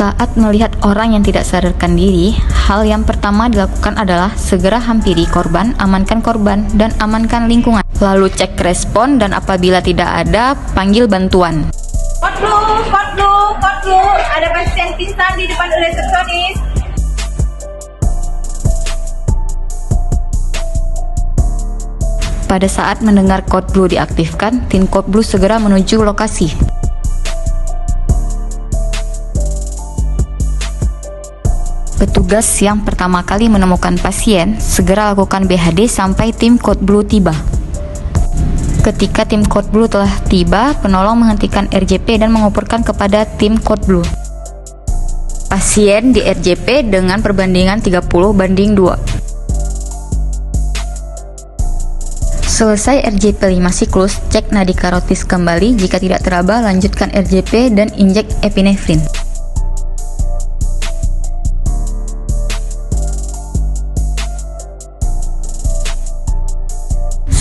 Saat melihat orang yang tidak sadarkan diri, hal yang pertama dilakukan adalah segera hampiri korban, dan amankan lingkungan. Lalu cek respon dan apabila tidak ada, panggil bantuan. Kod blue, ada pasien pingsan di depan resepsionis. Pada saat mendengar kode blue diaktifkan, tim kode blue segera menuju lokasi. Petugas yang pertama kali menemukan pasien segera lakukan BHD sampai tim kode blue tiba. Ketika tim kode blue telah tiba, penolong menghentikan RJP dan mengoperkan kepada tim kode blue. Pasien di RJP dengan perbandingan 30:2. Selesai RJP 5 siklus, cek nadi karotis kembali. Jika tidak teraba, lanjutkan RJP dan injek epinefrin.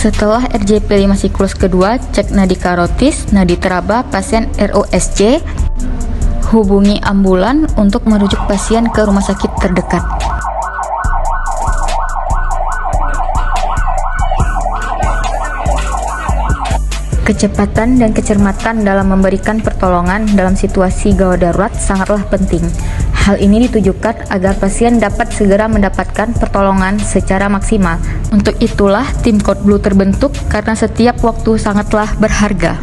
Setelah RJP 5 siklus kedua, cek nadi karotis, nadi teraba, pasien ROSC. Hubungi ambulan untuk merujuk pasien ke rumah sakit terdekat. Kecepatan dan kecermatan dalam memberikan pertolongan dalam situasi gawat darurat sangatlah penting. Hal ini ditujukan agar pasien dapat segera mendapatkan pertolongan secara maksimal. Untuk itulah tim Kode Blue terbentuk karena setiap waktu sangatlah berharga.